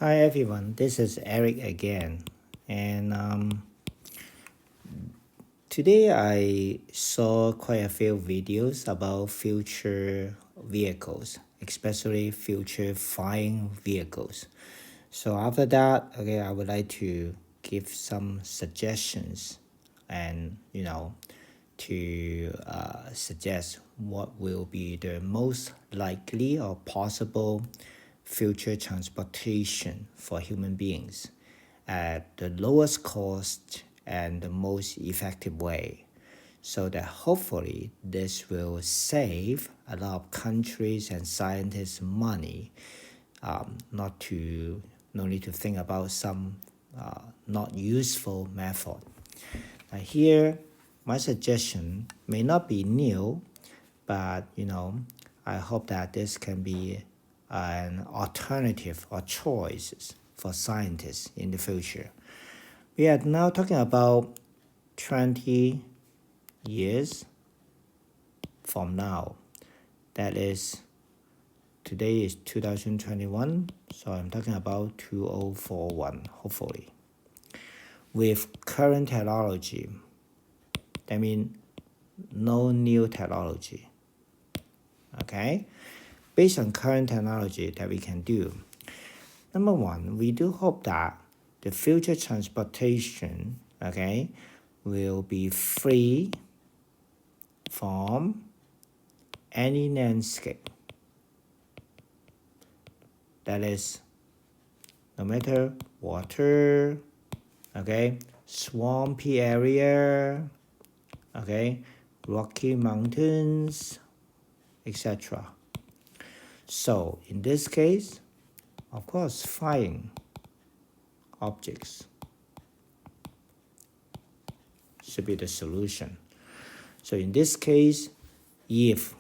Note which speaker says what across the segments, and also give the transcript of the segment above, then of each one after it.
Speaker 1: Hi everyone, this is Eric again, and today I saw quite a few videos about future vehicles, especially future flying vehicles. So after that, okay, I would like to give some suggestions and to suggest what will be the most likely or possible future transportation for human beings at the lowest cost and the most effective way, so that hopefully this will save a lot of countries and scientists money, no need to think about some not useful method. Now here, my suggestion may not be new, but I hope that this can be an alternative or choices for scientists in the future. We are now talking about 20 years from now. That is, today is 2021, so I'm talking about 2041, hopefully. With current technology, that means no new technology. Okay? Based on current technology that we can do. Number one, we do hope that the future transportation, okay, will be free from any landscape. That is, no matter water, okay, swampy area, okay, rocky mountains, etc. So in this case, of course, flying objects should be the solution. So in this case, if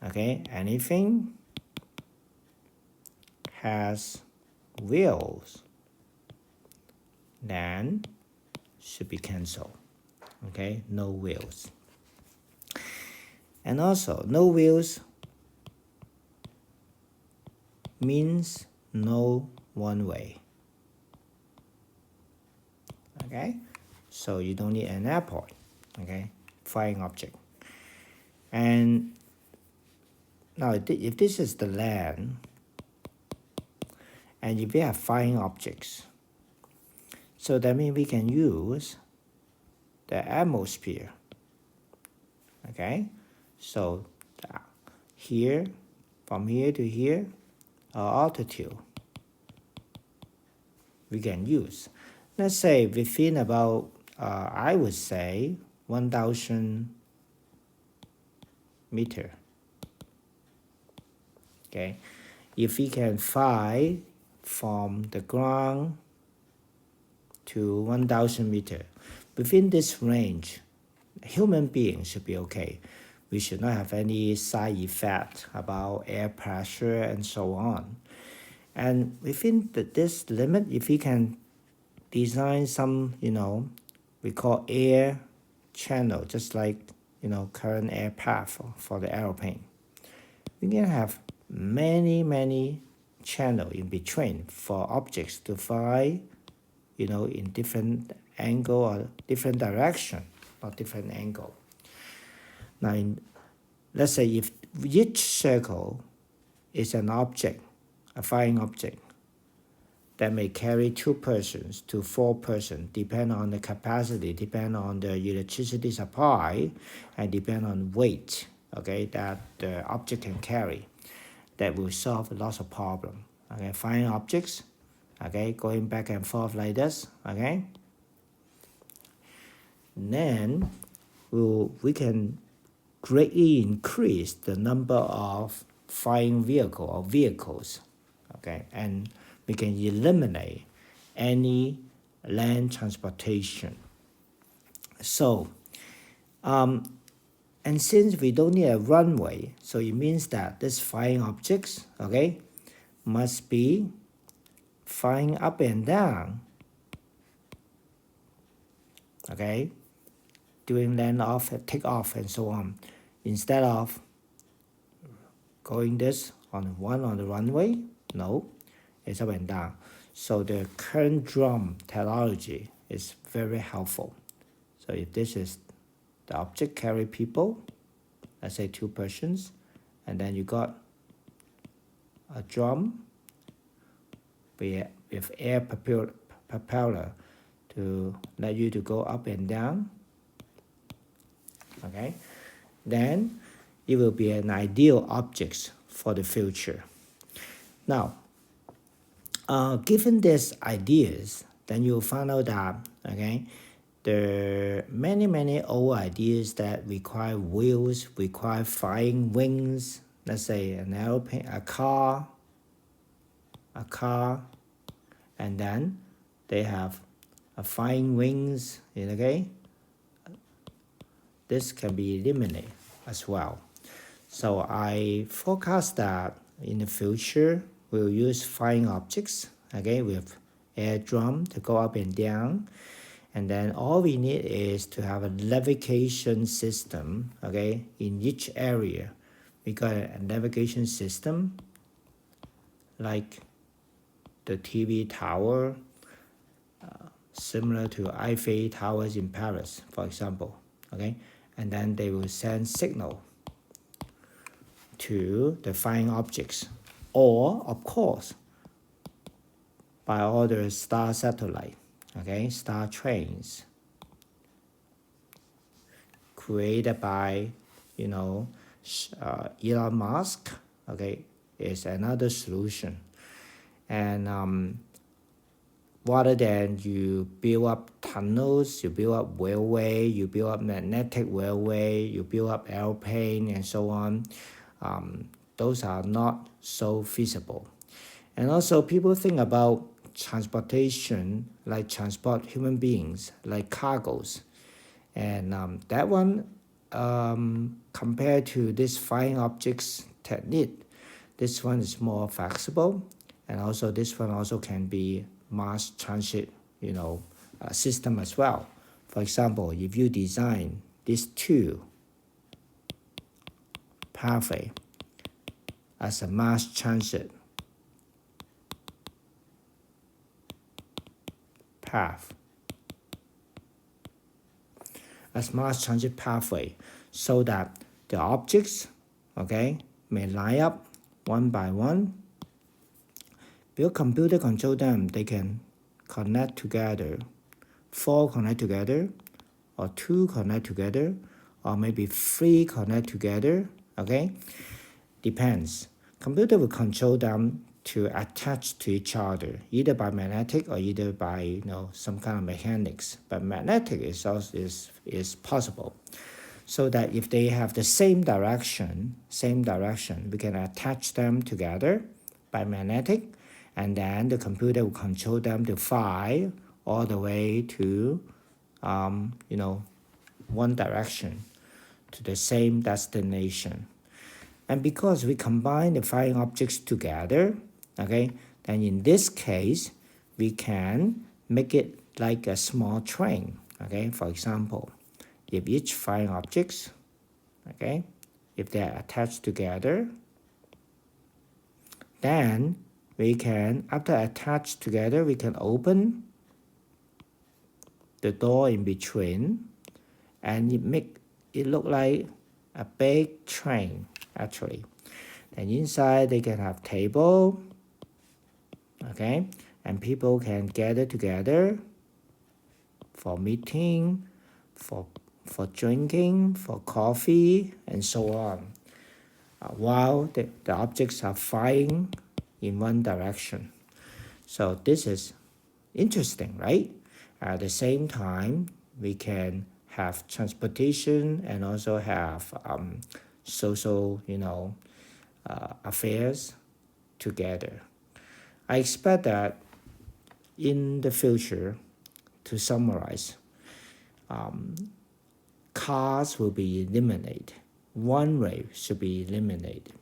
Speaker 1: anything has wheels, then should be cancelled. Okay, no wheels. And also, no wheels means no one way. Okay, so you don't need an airport. Okay, flying object. And now, if this is the land, and if we have flying objects, so that means we can use the atmosphere. Okay, so here, from here to here, our altitude we can use. Let's say within about, I would say 1,000 meter. Okay, if we can fly from the ground to 1,000 meter, within this range, human beings should be okay. We should not have any side effect about air pressure and so on. And within this limit, if we can design some, we call air channel, just like, current air path for the aeroplane. We can have many channels in between for objects to fly, in different angle or different direction, not different angle. Now, let's say if each circle is an object, a flying object, that may carry 2 persons to 4 persons, depend on the capacity, depend on the electricity supply, and depend on weight, okay, that the object can carry. That will solve lots of problems. Okay, flying objects, okay, going back and forth like this, okay. Then we can greatly increase the number of flying vehicles, okay, and we can eliminate any land transportation. So, and since we don't need a runway, so it means that these flying objects, okay, must be flying up and down, okay, doing land off, take off, and so on, instead of going this on the runway. No, is up and down. So the current drum technology is very helpful. So if this is the object carry people, let's say 2 persons, and then you got a drum with air propeller to let you to go up and down. Okay, then it will be an ideal object for the future. Now, given these ideas, then you'll find out that, okay, there are many old ideas that require wheels, require flying wings. Let's say an airplane, a car, and then they have a flying wings. Okay, this can be eliminated as well. So I forecast that in the future we'll use flying objects, okay, with air drum to go up and down, and then all we need is to have a navigation system, okay, in each area. We got a navigation system like the TV tower, similar to Eiffel Towers in Paris, for example, okay, and then they will send signal to the flying objects, or of course by all the star satellite, okay, star trains created by Elon Musk, okay, is another solution. And rather than you build up tunnels, you build up railway, you build up magnetic railway, you build up airplane and so on, those are not so feasible. And also people think about transportation, like transport human beings, like cargoes. And that one, compared to this flying objects technique, this one is more flexible. And also this one also can be mass transit, system as well. For example, if you design these 2 pathway as a mass transit path, as mass transit pathway, so that the objects, okay, may line up one by one. Because computer control them, they can connect together, 4 connect together, or 2 connect together, or maybe 3 connect together, okay? Depends. Computer will control them to attach to each other, either by magnetic or either by some kind of mechanics. But magnetic is also is possible. So that if they have the same direction, we can attach them together by magnetic, and then the computer will control them to fly all the way to one direction to the same destination. And because we combine the flying objects together, okay, then in this case we can make it like a small train, okay. For example, if each flying objects, okay, if they are attached together, then we can, after attached together, we can open the door in between, and it make it look like a big train actually. And inside they can have table, okay, and people can gather together for meeting, for drinking, for coffee, and so on, while the objects are flying in one direction. So this is interesting, right? At the same time, we can have transportation and also have social, affairs together. I expect that in the future, to summarize, cars will be eliminated. One way should be eliminated.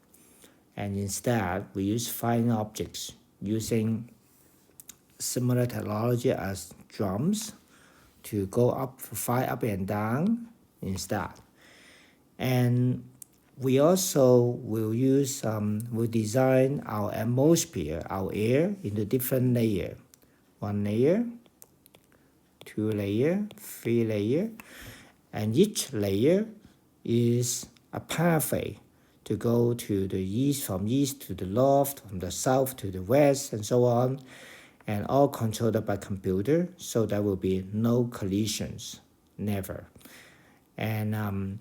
Speaker 1: And instead, we use flying objects using similar technology as drums to go up, fly up and down instead. And we also will will design our atmosphere, our air, into different layer. 1 layer, 2 layer, 3 layer, and each layer is a pathway to go to the east, from east to the north, from the south to the west, and so on, and all controlled by computer, so there will be no collisions, never. And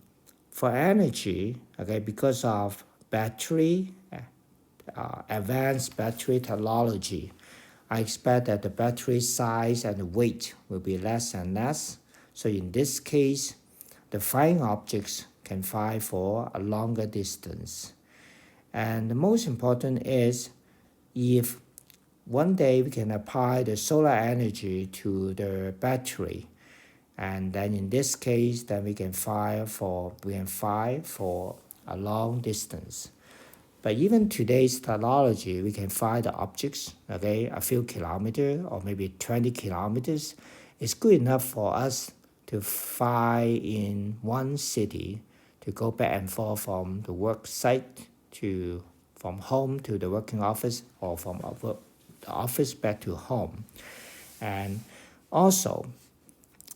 Speaker 1: for energy, okay, because of battery, advanced battery technology, I expect that the battery size and the weight will be less and less. So in this case, the flying objects can fly for a longer distance. And the most important is, if one day we can apply the solar energy to the battery, and then in this case, then we can fly for a long distance. But even today's technology, we can fly the objects, okay, a few kilometers or maybe 20 kilometers. It's good enough for us to fly in one city, to go back and forth from the work site from home to the working office, or from the office back to home. And also,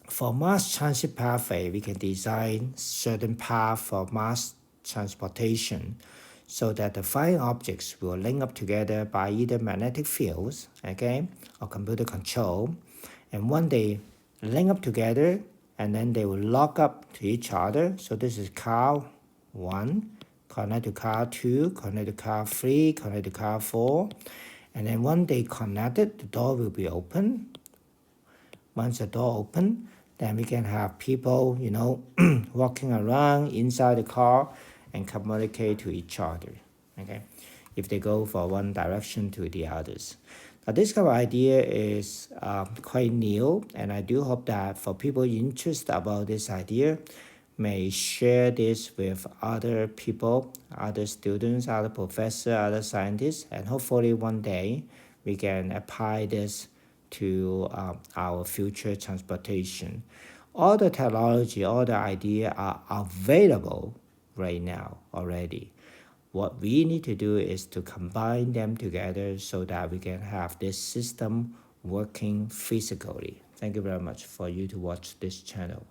Speaker 1: for mass transit pathway, we can design certain path for mass transportation, so that the flying objects will link up together by either magnetic fields, okay, or computer control. And when they link up together, and then they will lock up to each other. So this is car 1, connect to car 2, connect to car 3, connect to car 4. And then when they connected, the door will be open. Once the door open, then we can have people, walking around inside the car and communicate to each other, okay, if they go from one direction to the others. Now, this kind of idea is quite new, and I do hope that for people interested about this idea, may share this with other people, other students, other professors, other scientists, and hopefully one day we can apply this to our future transportation. All the technology, all the ideas are available right now already. What we need to do is to combine them together so that we can have this system working physically. Thank you very much for you to watch this channel.